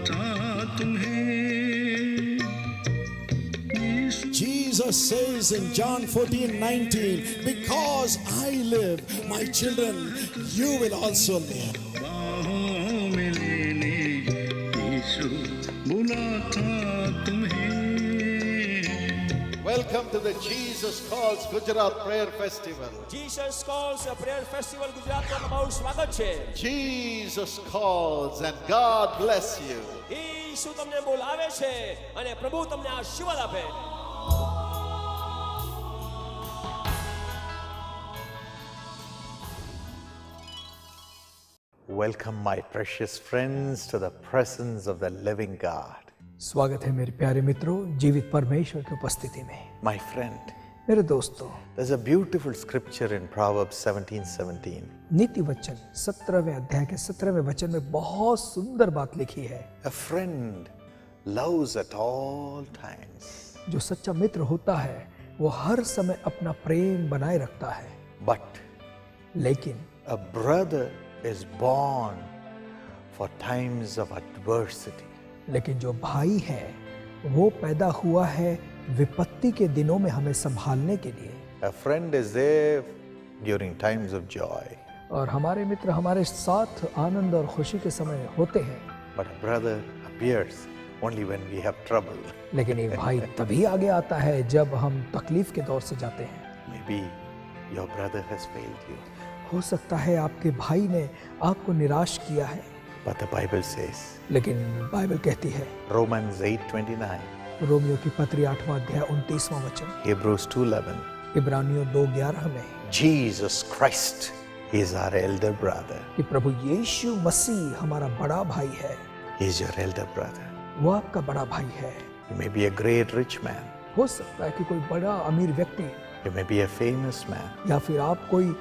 बुलाता तुम्हें। Jesus says in John 14:19, because I live, my children, you will also live. बाहों में लेने यीशु बुलाता तुम्हें। Welcome to the Jesus Calls Gujarat Prayer Festival. Jesus Calls Prayer Festival ગુજરાતમાં બહુ સ્વાગત છે. Jesus calls and God bless you. ઈસુ તમને બોલાવે છે અને પ્રભુ તમને આશીર્વાદ આપે. Welcome, my precious friends, to the presence of the living God. स्वागत है मेरे प्यारे मित्रों जीवित परमेश्वर की उपस्थिति में. My friend, मेरे दोस्तों, there's a beautiful scripture in Proverbs 17:17. नीति वचन 17वें अध्याय के 17वें वचन में बहुत सुंदर बात लिखी है. A friend loves at all times, जो सच्चा मित्र होता है वो हर समय अपना प्रेम बनाए रखता है. but लेकिन a brother is born for times of adversity. लेकिन जो भाई है वो पैदा हुआ है विपत्ति के दिनों में हमें संभालने के लिए. A friend is there during times of joy, और हमारे मित्र हमारे साथ आनंद और खुशी के समय होते हैं. but a brother appears only when we have trouble. लेकिन एक भाई तभी आगे आता है जब हम तकलीफ के दौर से जाते हैं. Maybe your brother has failed you, हो सकता है आपके भाई ने आपको निराश किया है. but the Bible says, लेकिन बाइबल कहती है, Romans 8:29, रोमियो की पत्री 8वां अध्याय 29वां वचन, Hebrews 2:11, इब्रानियों 2:11 में, Jesus Christ is our elder brother. कि प्रभु यीशु मसीह हमारा बड़ा भाई है. He is your elder brother. वो आपका बड़ा भाई है. You may be a great rich man. हो सकता है कि कोई बड़ा अमीर व्यक्ति You may be a famous man. या फिर आप कोई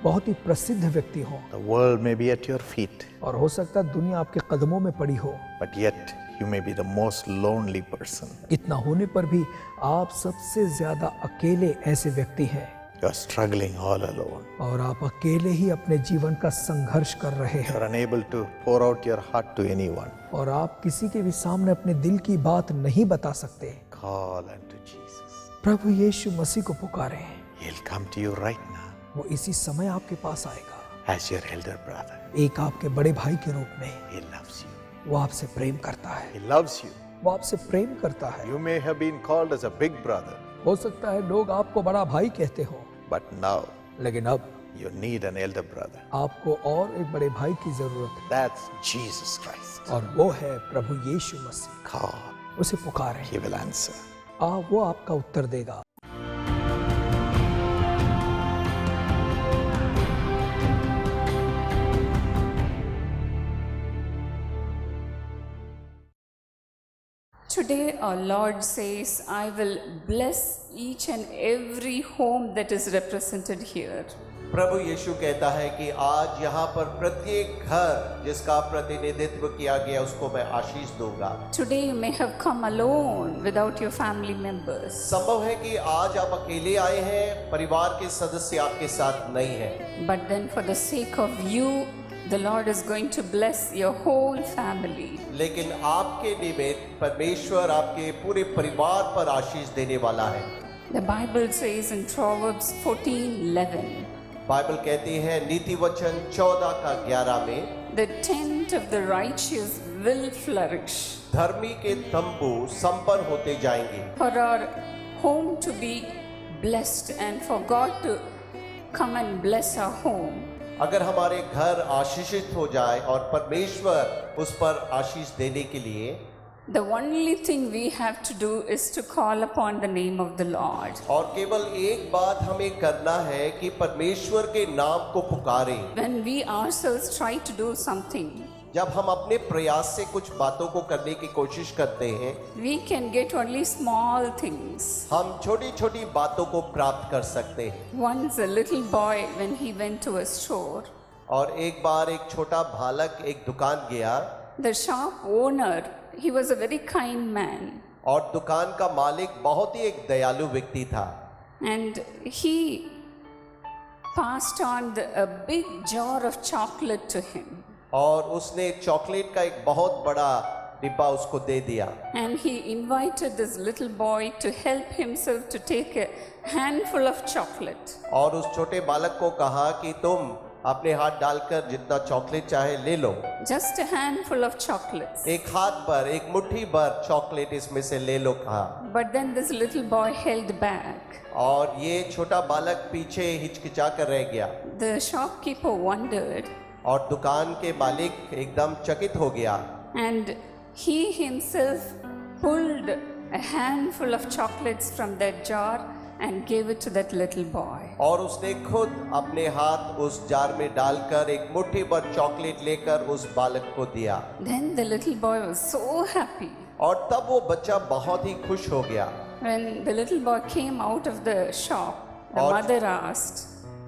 बहुत ही प्रसिद्ध व्यक्ति हो, The world may be at your feet, और हो सकता है दुनिया आपके कदमों में पड़ी हो. but yet you may be the most lonely person. इतना होने पर भी आप सबसे ज्यादा अकेले ऐसे व्यक्ति हैं, You are struggling all alone. और आप अकेले ही अपने जीवन का संघर्ष कर रहे You हैं, are unable to pour out your heart to anyone. और आप किसी के भी सामने अपने दिल की बात नहीं बता सकते. Call unto Jesus. प्रभु यीशु मसीह को पुकारें. He'll come to you right now वो इसी समय आपके पास आएगा as your elder brother. एक आपके बड़े भाई के रूप में. He loves you. वो आपसे प्रेम करता है. He loves you. वो आपसे प्रेम करता है. You may have been called as a big brother, हो सकता है लोग आपको बड़ा भाई कहते हो, but now लेकिन अब you need an elder brother. आपको और एक बड़े भाई की जरूरत है, That's Jesus Christ. और वो है प्रभु यीशु मसीह. Call. उसे पुकारें. He will answer. वो आपका उत्तर देगा. Today our Lord says, I will bless each and every home that is represented here. प्रभु यीशु कहता है कि आज यहाँ पर प्रत्येक घर जिसका प्रतिनिधित्व किया गया उसको मैं आशीष दूंगा. Today you may have come alone without your family members. संभव है कि आज आप अकेले आए हैं, परिवार के सदस्य आपके साथ नहीं हैं. But then for the sake of you, the Lord is going to bless your whole family. लेकिन आपके निमित्त परमेश्वर आपके पूरे परिवार पर आशीष देने वाला है. The Bible says in Proverbs 14:11, Bible कहती है नीति वचन 14:11 में, the tent of the righteous will flourish. धर्मी के तंबू संपन्न होते जाएंगे. For our home to be blessed and for God to come and bless our home, अगर हमारे घर आशीषित हो जाए और परमेश्वर उस पर आशीष देने के लिए, the only thing we have to do is to call upon the name of the Lord. और केवल एक बात हमें करना है कि परमेश्वर के नाम को पुकारें. When we ourselves try to do something, जब हम अपने प्रयास से कुछ बातों को करने की कोशिश करते हैं, we can get only small things. हम छोटी छोटी बातों को प्राप्त कर सकते हैं. Once a little boy, when he went to a store, और एक बार एक छोटा बालक एक दुकान गया, the shop owner, he was a very kind man, और दुकान का मालिक बहुत ही एक दयालु व्यक्ति था. and he passed on a big jar of chocolate to him. और उसने चॉकलेट का एक बहुत बड़ा डिब्बा उसको दे दिया And he invited this little boy to help himself to take a handful of chocolate. और उस छोटे बालक को कहा कि तुम अपने हाथ डालकर जितना चॉकलेट चाहे ले लो। Just a handful of chocolates. एक हाथ भर, एक मुट्ठी भर चॉकलेट इसमें से ले लो कहा। But then this little boy held back. और ये छोटा बालक पीछे हिचकिचा कर रह गया The shopkeeper wondered, और दुकान के मालिक एकदम चकित हो गया and he himself pulled a handful of chocolates from that jar and gave it to that little boy. और उसने खुद अपने हाथ उस जार में डालकर एक मुट्ठी भर चॉकलेट लेकर उस बालक को दिया। Then the little boy was so happy. और तब वो बच्चा बहुत ही खुश हो गया। When the little boy came out of the shop, the और- mother asked,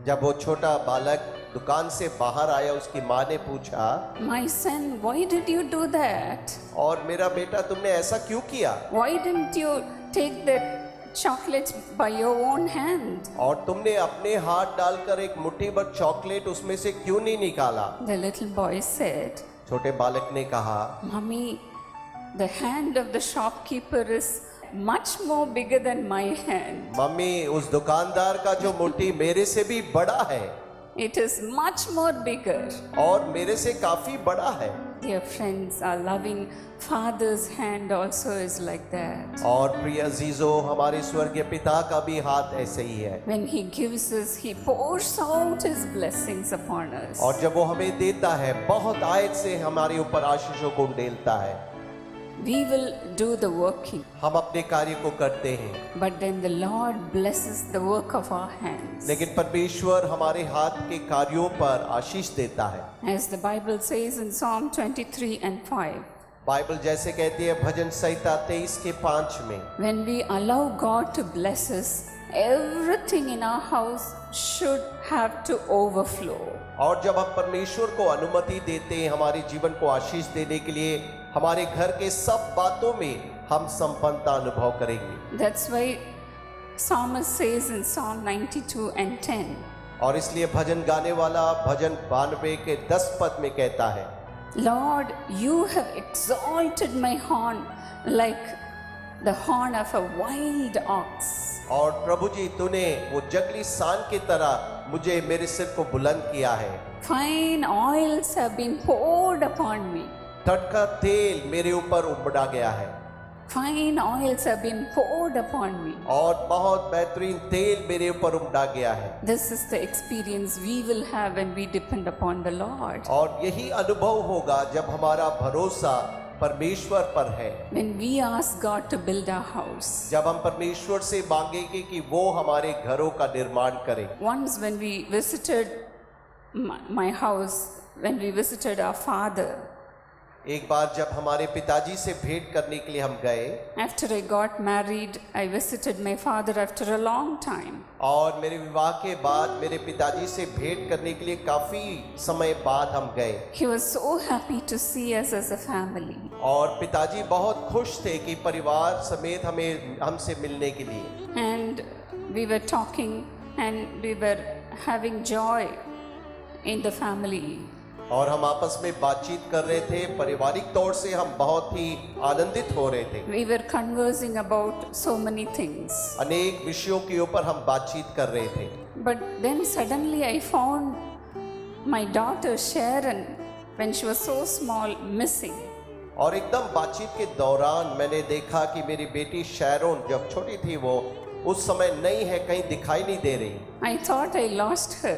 जब वो छोटा बालक दुकान से बाहर आया, उसकी माँ ने पूछा, "My son, why did you do that? और मेरा बेटा तुमने ऐसा क्यों किया? Why didn't you take that chocolates by your own hand?" और तुमने अपने हाथ डालकर एक मुट्ठी भर चॉकलेट उसमें से क्यों नहीं निकाला? The little boy said, छोटे बालक ने कहा, "Mommy, the hand of the shopkeeper is much more bigger than my hand. Mummy उस दुकानदार का जो मुट्ठी मेरे से भी बड़ा है It is much more bigger." और मेरे से काफी बड़ा है। Dear friends, our loving Father's hand also is like that. और प्रिय अजीजों, हमारे स्वर्गीय पिता का भी हाथ ऐसे ही है। When He gives us, He pours out His blessings upon us. और जब वो हमें देता है, बहुत आयत से हमारे ऊपर आशीषों को उंडेलता है। We will do the working, हम अपने कार्य को करते हैं, but then the Lord blesses the work of our hands. लेकिन परमेश्वर हमारे हाथ के कार्यों पर आशीष देता है। As the Bible says in Psalm 23 and 5, Bible जैसे कहती है भजन संहिता 23 के 5 में, when we allow God to bless us, everything in our house should have to overflow. और जब हम परमेश्वर को अनुमति देते हैं हमारे जीवन को आशीष देने के लिए, हमारे घर के सब बातों में हम संपन्नता अनुभव करेंगे। That's why Psalmist says in Psalm 92 and 10, और इसलिए भजन गाने वाला भजन 92 के 10 पद में कहता है, Lord, you have exalted my horn like the horn of a wild ox. और प्रभु जी तूने वो जंगली सांड की तरह मुझे मेरे सिर को बुलंद किया है। Fine oils have been poured upon me. टटका तेल मेरे ऊपर उमड़ा गया है Fine oils have been poured upon me. और बहुत बेहतरीन तेल मेरे ऊपर उमड़ा गया है। This is the experience we will have when we depend upon the Lord. और यही अनुभव होगा जब हमारा भरोसा परमेश्वर पर है, When we ask God to build our house. जब हम परमेश्वर से मांगेंगे कि वो हमारे घरों का निर्माण करे। Once when we visited my house, when we visited our father, एक बार जब हमारे पिताजी से भेंट करने के लिए हम गए, after I got married, I visited my father after a long time. और मेरे विवाह के बाद मेरे पिताजी से भेंट करने के लिए काफी समय बाद हम गए, He was so happy to see us as a family. और पिताजी बहुत खुश थे कि परिवार समेत हमसे मिलने के लिए। And we were talking and we were having joy in the family. और हम आपस में बातचीत कर रहे थे, पारिवारिक तौर से हम बहुत ही आनंदित हो रहे थे। We were conversing about so many things. अनेक विषयों के ऊपर हम बातचीत कर रहे थे। But then suddenly I found my daughter Sharon, when she was so small, missing. और एकदम बातचीत के दौरान मैंने देखा कि मेरी बेटी शैरोन जब छोटी थी वो उस समय नहीं है, कहीं दिखाई नहीं दे रही। I thought I lost her.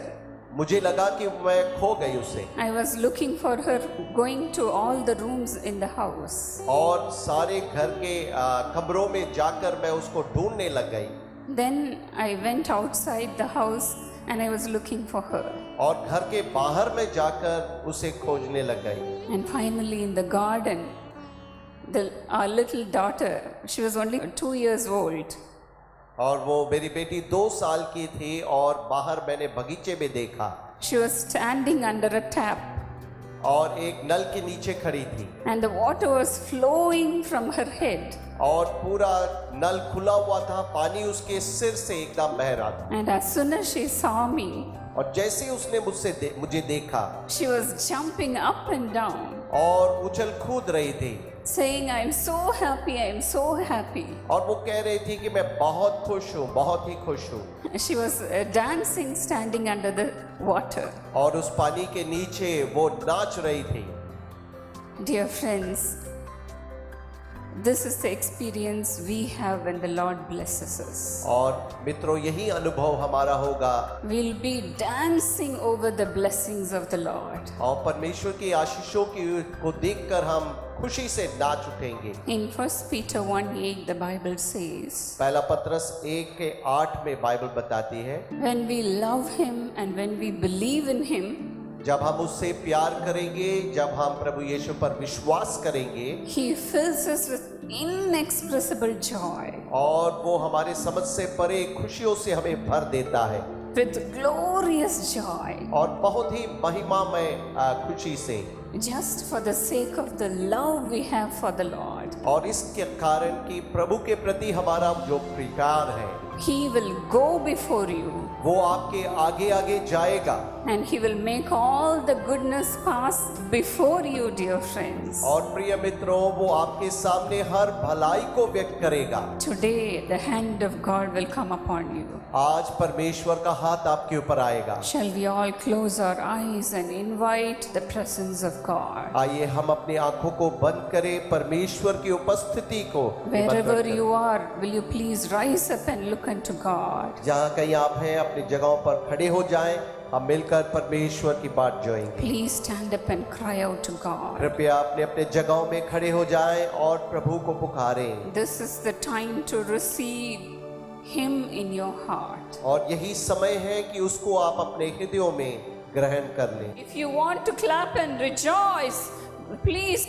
मुझे लगा कि मैं खो गई उससे। I was looking for her, going to all the rooms in the house. और सारे घर के कमरों में जाकर मैं उसको ढूंढने लग गई। Then I went outside the house and I was looking for her. और घर के बाहर में जाकर उसे खोजने लग गई। And finally in the garden, our little daughter, she was only 2 years old. और वो मेरी बेटी 2 साल की थी और बाहर मैंने बगीचे में देखा। She was standing under a tap. और एक नल के नीचे खड़ी थी। And the water was flowing from her head. और पूरा नल खुला हुआ था, पानी उसके सिर से एकदम बह रहा था। And as soon as she saw me, और जैसे उसने मुझे देखा, she was jumping up and down. और उछल कूद रही थी। saying, I am so happy, I am so happy. और वो कह रही थी कि मैं बहुत खुश हूँ, बहुत ही खुश हूँ। She was dancing, standing under the water. और उस पानी के नीचे वो नाच रही थी। Dear friends, this is the experience we have when the Lord blesses us. और मित्रों, यही अनुभव हमारा होगा। We'll be dancing over the blessings of the Lord. और परमेश्वर की आशीषों को देखकर हम खुशी से नाच उठेंगे। In 1 Peter 1:8, the Bible says, पहला पत्रस 1:8 में बाइबल बताती है, when we love Him and when we believe in Him, जब हम उससे प्यार करेंगे, जब हम प्रभु यीशु पर विश्वास करेंगे, He fills us with inexpressible joy, और वो हमारे समझ से परे खुशियों से हमें भर देता है, with glorious joy, और बहुत ही महिमामय खुशी से, just for the sake of the love we have for the Lord. और इसके कारण कि प्रभु के प्रति हमारा जो प्यार है, He will go before you वो आपके आगे आगे जाएगा, and He will make all the goodness pass before you, dear friends. और प्रिय मित्रों, वो आपके सामने हर भलाई को व्यक्त करेगा। Today the hand of God will come upon you. आज परमेश्वर का हाथ आपके ऊपर आएगा। Shall we all close our eyes and invite the presence of God? आइए हम अपनी आंखों को बंद करें, परमेश्वर की उपस्थिति को Wherever you are, will you please rise up and look unto God? जहाँ कहीं आप हैं, अपनी जगहों पर खड़े हो जाएं, हम मिलकर परमेश्वर की बात जोएंगे। Please stand up and cry out to God. कृपया अपने अपने जगहों में खड़े हो जाएं और प्रभु को पुकारें। This is the time to receive Him in your heart. और यही समय है कि उसको आप अपने हृदयों में ग्रहण कर लें। If you want to clap and rejoice, please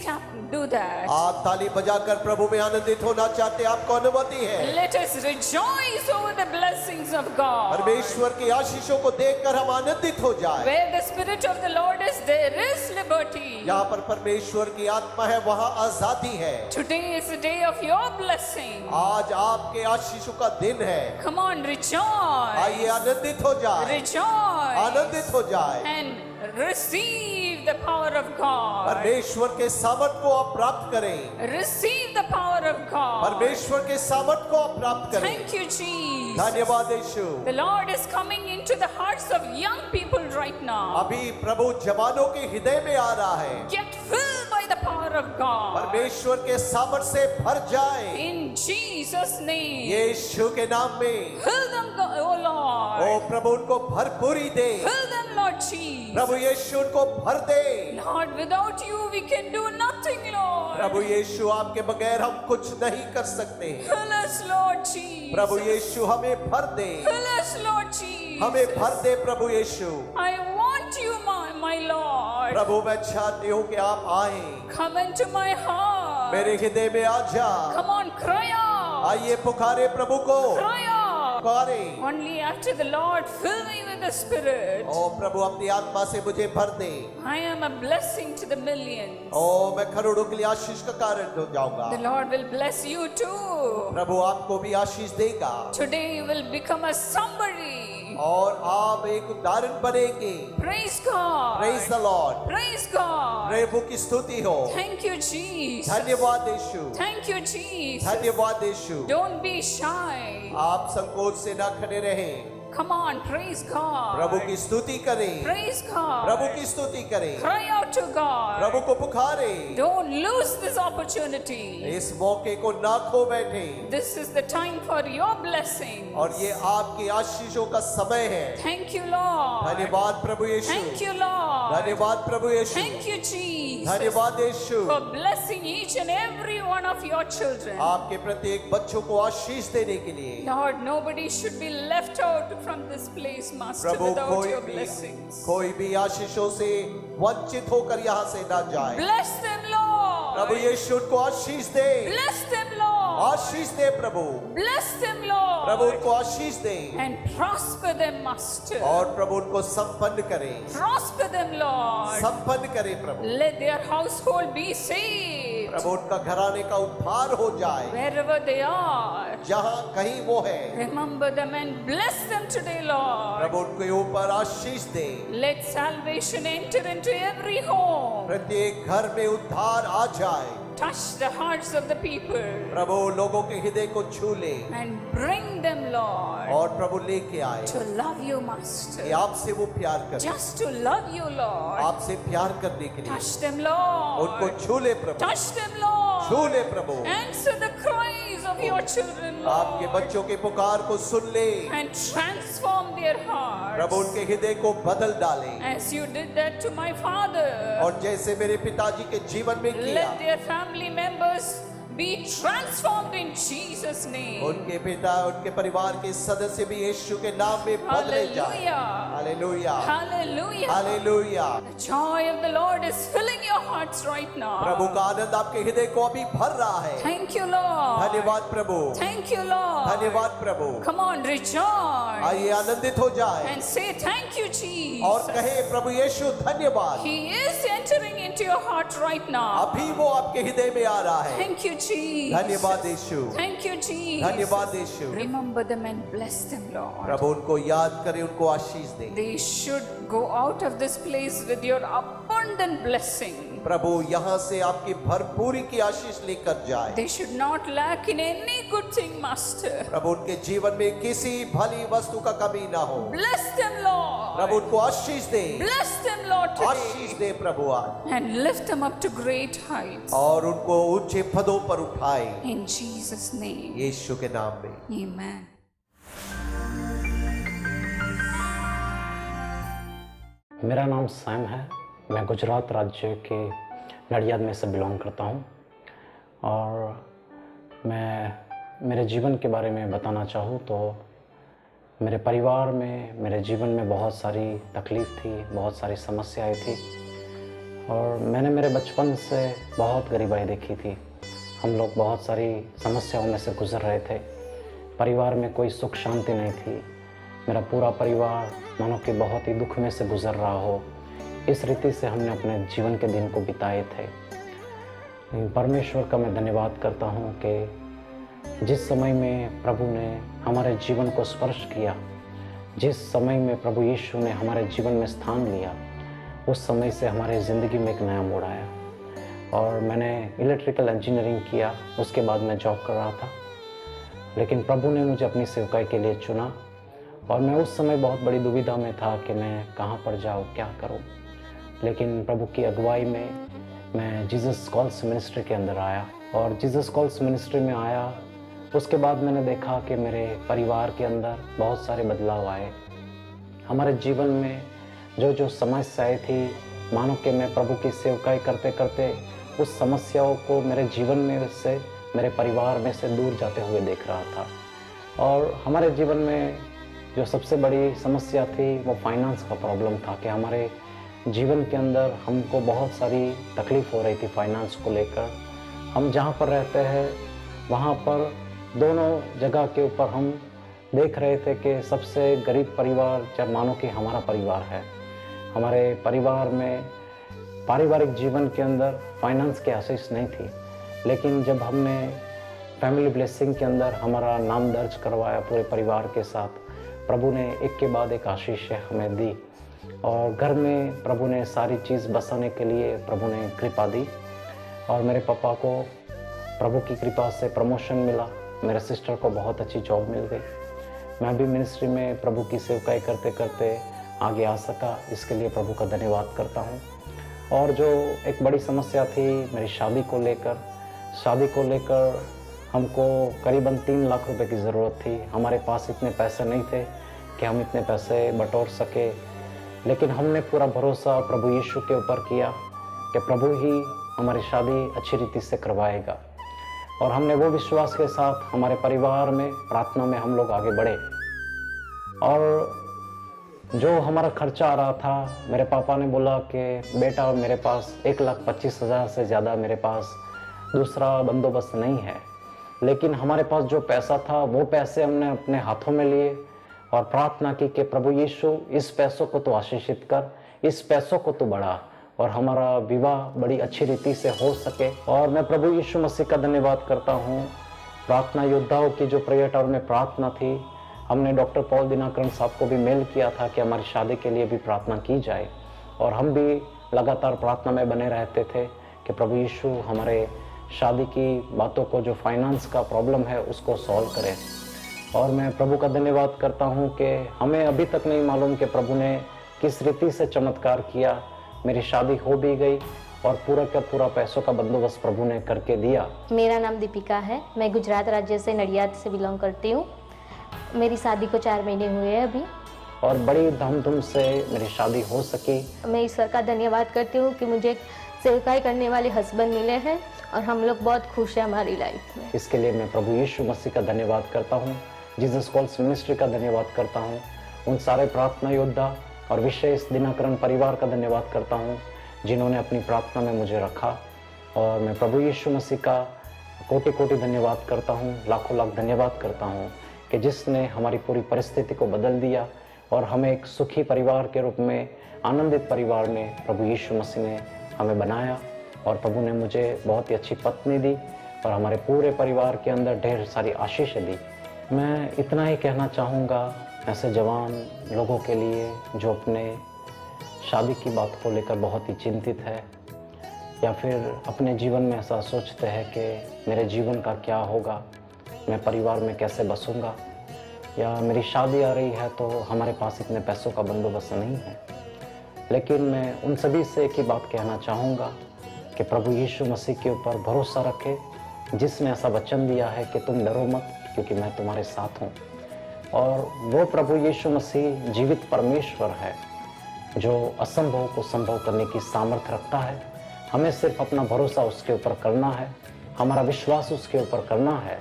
do that. आप ताली बजाकर प्रभु में आनंदित होना चाहते हैं, आपको अनुमति है। Let us rejoice over the blessings of God. परमेश्वर की आशीषों को देखकर हम आनंदित हो जाएं। Where the Spirit of the Lord is, there is liberty. यहाँ पर परमेश्वर की आत्मा है, वहाँ आजादी है। Today is the day of your blessing. आज आपके आशीषों का दिन है। Come on, rejoice. आइए आनंदित हो जाए, Rejoice. आनंदित हो जाए। And receive the power of God. परमेश्वर के सामर्थ को आप प्राप्त करें। Receive the power of God. परमेश्वर के सामर्थ को आप प्राप्त करें। Thank you, Jesus. धन्यवाद यीशु। The Lord is coming into the hearts of young people right now. अभी प्रभु जवानों के हृदय में आ रहा है। Get filled by the power of God. परमेश्वर के सामर्थ से भर जाए। In Jesus' name. यीशु के नाम में। Fill them, oh Lord. ओ प्रभु उनको भरपूरी दे। Fill them, Lord Jesus. प्रभु यीशु उनको भर दे। Lord, without you we can do nothing, Lord. प्रभु यीशु आपके बगैर हम कुछ नहीं कर सकते। Fill us, Lord Jesus. प्रभु यीशु हमें भर दे। Fill us, Lord Jesus. हमें भर दे प्रभु यीशु। I want you, my Lord. प्रभु मैं चाहती हूँ कि आप आए, Come into my heart. मेरे हृदय में आ जा। Come on, cry out. आइए पुकारे प्रभु को, Cry out. पुकारे। Only after the Lord fill me with the Spirit. ओ प्रभु अपनी आत्मा से मुझे भर दे। I am a blessing to the millions. ओ मैं करोड़ों के लिए आशीष का कारण हो जाऊंगा। The Lord will bless you too. प्रभु आपको भी आशीष देगा। Today you will become a somebody. और आप एक उदाहरण बनेंगे। Praise God. Praise the Lord. Praise God. प्रभु की स्तुति हो। Thank you, Jesus. धन्यवाद यीशु। Thank you, Jesus. धन्यवाद यीशु। Don't be shy. आप संकोच से ना खड़े रहें। Come on, praise God. प्रभु की स्तुति करें। Praise God. प्रभु की स्तुति करें। Cry out to God. प्रभु को पुकारें। Don't lose this opportunity. इस मौके को ना खो बैठे। This is the time for your blessing. और ये आपकी आशीषों का समय है। Thank you, Lord. धन्यवाद प्रभु यीशु। Thank you, Lord. धन्यवाद प्रभु यीशु। Thank you, Jesus. धन्यवाद यीशु। For blessing each and every one of your children. आपके प्रत्येक बच्चों को आशीष देने के लिए। Lord, nobody should be left out from this place, Master, Prabhu without your blessings. कोई भी आशीषों से वंचित होकर यहाँ से ना जाए। Bless them, Lord. प्रभु यीशु उनको आशीष दे। Bless them, Lord. आशीष दे प्रभु। Bless them, Lord. प्रभु उनको आशीष दे। And prosper them, Master. और प्रभु उनको संपन्न करे। Prosper them, Lord. संपन्न करे प्रभु। Let their household be saved. प्रभु उनका घराने का उद्धार हो जाए। Wherever they are. जहाँ कहीं वो है। Remember them and bless them today, Lord. प्रभु उनके ऊपर आशीष दे। Let salvation enter into every home. प्रत्येक घर में उद्धार आ जाए। touch the hearts of the people प्रभु लोगों के हृदय को छू ले and bring them, Lord, और प्रभु लेके आए to love you, कि Master. आपसे वो प्यार कर, Just to love you, Lord. आपसे प्यार करने के लिए Touch them, उनको Lord. छू ले प्रभु, Touch them, Lord. छू ले प्रभु, Answer the cries of your children, आपके Lord, बच्चों के पुकार को सुन ले and transform their Prabhu, hearts उनके हृदय को बदल डाले as you did that to my father. और जैसे मेरे पिताजी के जीवन में किया, Let their family members be transformed in Jesus' name. उनके पिता उनके परिवार के सदस्य भी यीशु के नाम में बदले जाए। Hallelujah. Hallelujah, Hallelujah. Hallelujah. The joy of the Lord is filling your hearts right now. प्रभु का आनंद आपके हृदय को अभी भर रहा है। Thank you, Lord. धन्यवाद प्रभु, Thank you, Lord. धन्यवाद प्रभु। Come on, rejoice. आइए आनंदित हो जाए And say thank you, और Jesus. कहे प्रभु यीशु धन्यवाद। He is entering into your heart right now. अभी वो आपके हृदय में आ रहा है। Thank you, Jesus. धन्यवाद यीशु, Thank you, Jesus. धन्यवाद यीशु। Remember them and bless them, Lord. प्रभु उनको याद करें, उनको आशीष दें। They should go out of this place with your abundant blessing. प्रभु यहाँ से आपकी भरपूरी की आशीष लेकर जाए। They should not lack in any good thing, Master. प्रभु उनके जीवन में किसी भली वस्तु का कमी ना हो। Bless them, Lord. प्रभु उनको आशीष दे, Bless them, Lord, आशीष today. दे प्रभु आज, And lift them up to great heights. और उनको ऊंचे पदों पर उठाए In Jesus' name. यीशु के नाम में। Amen. मेरा नाम सैम है। मैं गुजरात राज्य के नडियाद में से बिलोंग करता हूँ और मैं मेरे जीवन के बारे में बताना चाहूँ तो मेरे परिवार में, मेरे जीवन में बहुत सारी तकलीफ़ थी, बहुत सारी समस्याएं थी और मैंने मेरे बचपन से बहुत गरीबाई देखी थी। हम लोग बहुत सारी समस्याओं में से गुजर रहे थे। परिवार में कोई सुख शांति नहीं थी। मेरा पूरा परिवार मानो कि बहुत ही दुख में से गुजर रहा हो, इस रीति से हमने अपने जीवन के दिन को बिताए थे। लेकिन परमेश्वर का मैं धन्यवाद करता हूँ कि जिस समय में प्रभु ने हमारे जीवन को स्पर्श किया, जिस समय में प्रभु यीशु ने हमारे जीवन में स्थान लिया, उस समय से हमारे ज़िंदगी में एक नया मोड़ आया। और मैंने इलेक्ट्रिकल इंजीनियरिंग किया, उसके बाद मैं जॉब कर रहा था, लेकिन प्रभु ने मुझे अपनी सेवकाई के लिए चुना और मैं उस समय बहुत बड़ी दुविधा में था कि मैं कहाँ पर जाऊँ, क्या करूँ। लेकिन प्रभु की अगुवाई में मैं जीसस कॉल्स मिनिस्ट्री के अंदर आया और जीसस कॉल्स मिनिस्ट्री में आया। उसके बाद मैंने देखा कि मेरे परिवार के अंदर बहुत सारे बदलाव आए। हमारे जीवन में जो जो समस्याएं थी, मानो कि मैं प्रभु की सेवकाई करते करते उस समस्याओं को मेरे जीवन में से, मेरे परिवार में से दूर जाते हुए देख रहा था। और हमारे जीवन में जो सबसे बड़ी समस्या थी वो फाइनेंस का प्रॉब्लम था कि हमारे जीवन के अंदर हमको बहुत सारी तकलीफ़ हो रही थी फाइनेंस को लेकर। हम जहाँ पर रहते हैं वहाँ पर दोनों जगह के ऊपर हम देख रहे थे कि सबसे गरीब परिवार जब मानो कि हमारा परिवार है। हमारे परिवार में पारिवारिक जीवन के अंदर फाइनेंस की आशीष नहीं थी, लेकिन जब हमने फैमिली ब्लेसिंग के अंदर हमारा नाम दर्ज करवाया पूरे परिवार के साथ, प्रभु ने एक के बाद एक आशीषें हमें दी और घर में प्रभु ने सारी चीज़ बसाने के लिए प्रभु ने कृपा दी। और मेरे पापा को प्रभु की कृपा से प्रमोशन मिला, मेरे सिस्टर को बहुत अच्छी जॉब मिल गई। मैं भी मिनिस्ट्री में प्रभु की सेवकाई करते करते आगे आ सका, इसके लिए प्रभु का धन्यवाद करता हूँ। और जो एक बड़ी समस्या थी मेरी शादी को लेकर हमको करीबन 3 लाख रुपए की ज़रूरत थी। हमारे पास इतने पैसे नहीं थे कि हम इतने पैसे बटोर सके, लेकिन हमने पूरा भरोसा प्रभु यीशु के ऊपर किया कि प्रभु ही हमारी शादी अच्छी रीति से करवाएगा। और हमने वो विश्वास के साथ हमारे परिवार में प्रार्थना में हम लोग आगे बढ़े। और जो हमारा खर्चा आ रहा था, मेरे पापा ने बोला कि बेटा मेरे पास 1,25,000 से ज़्यादा मेरे पास दूसरा बंदोबस्त नहीं है, लेकिन हमारे पास जो पैसा था वो पैसे हमने अपने हाथों में लिए और प्रार्थना की कि प्रभु यीशु इस पैसों को तो आशीषित कर, इस पैसों को तो बढ़ा और हमारा विवाह बड़ी अच्छी रीति से हो सके। और मैं प्रभु यीशु मसीह का धन्यवाद करता हूँ। प्रार्थना योद्धाओं की जो प्रेयर टावर में प्रार्थना थी, हमने डॉक्टर पॉल दिनाकरण साहब को भी मेल किया था कि हमारी शादी के लिए भी प्रार्थना की जाए और हम भी लगातार प्रार्थना में बने रहते थे कि प्रभु यीशु हमारे शादी की बातों को, जो फाइनेंस का प्रॉब्लम है उसको सॉल्व करे। और मैं प्रभु का धन्यवाद करता हूँ कि हमें अभी तक नहीं मालूम कि प्रभु ने किस रीति से चमत्कार किया। मेरी शादी हो भी गई और पूरा का पूरा पैसों का बंदोबस्त प्रभु ने करके दिया। मेरा नाम दीपिका है, मैं गुजरात राज्य से नडियाद से बिलोंग करती हूँ। मेरी शादी को 4 महीने हुए हैं अभी और बड़ी धूमधाम से मेरी शादी हो सकी। मैं ईश्वर का धन्यवाद करती हूँ कि मुझे सेवकाई करने वाले हस्बैंड मिले हैं और हम लोग बहुत खुश हैं हमारी लाइफ में। इसके लिए मैं प्रभु यीशु मसीह का धन्यवाद करता हूँ, जीसस कॉल्स मिनिस्ट्री का धन्यवाद करता हूँ, उन सारे प्रार्थना योद्धा और विशेष दिनाकरण परिवार का धन्यवाद करता हूँ जिन्होंने अपनी प्रार्थना में मुझे रखा। और मैं प्रभु यीशु मसीह का कोटि कोटि धन्यवाद करता हूँ, लाखों लाख धन्यवाद करता हूँ कि जिसने हमारी पूरी परिस्थिति को बदल दिया और हमें एक सुखी परिवार के रूप में, आनंदित परिवार में प्रभु यीशु मसीह ने हमें बनाया। और प्रभु ने मुझे बहुत ही अच्छी पत्नी दी और हमारे पूरे परिवार के अंदर ढेर सारी आशीषें दी। मैं इतना ही कहना चाहूँगा ऐसे जवान लोगों के लिए जो अपने शादी की बात को लेकर बहुत ही चिंतित है, या फिर अपने जीवन में ऐसा सोचते हैं कि मेरे जीवन का क्या होगा, मैं परिवार में कैसे बसूँगा, या मेरी शादी आ रही है तो हमारे पास इतने पैसों का बंदोबस्त नहीं है। लेकिन मैं उन सभी से एक ही बात कहना चाहूँगा कि प्रभु यीशु मसीह के ऊपर भरोसा रखें, जिसने ऐसा वचन दिया है कि तुम डरो मत क्योंकि मैं तुम्हारे साथ हूँ। और वो प्रभु यीशु मसीह जीवित परमेश्वर है जो असंभव को संभव करने की सामर्थ्य रखता है। हमें सिर्फ अपना भरोसा उसके ऊपर करना है, हमारा विश्वास उसके ऊपर करना है।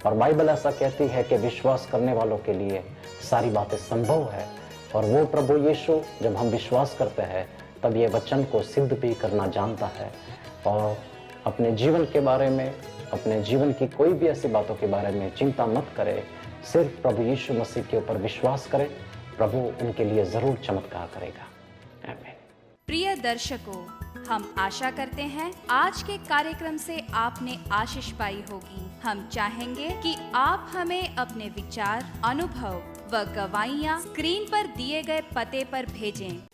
और बाइबल ऐसा कहती है कि विश्वास करने वालों के लिए सारी बातें संभव है। और वो प्रभु यीशु, जब हम विश्वास करते हैं तब ये वचन को सिद्ध भी करना जानता है। और अपने जीवन के बारे में, अपने जीवन की कोई भी ऐसी बातों के बारे में चिंता मत करें, सिर्फ प्रभु यीशु मसीह के ऊपर विश्वास करें, प्रभु उनके लिए ज़रूर चमत्कार करेगा। आमीन। प्रिय दर्शकों, हम आशा करते हैं आज के कार्यक्रम से आपने आशीष पाई होगी। हम चाहेंगे कि आप हमें अपने विचार, अनुभव व गवाहियाँ स्क्रीन पर दिए गए पते पर भेजें।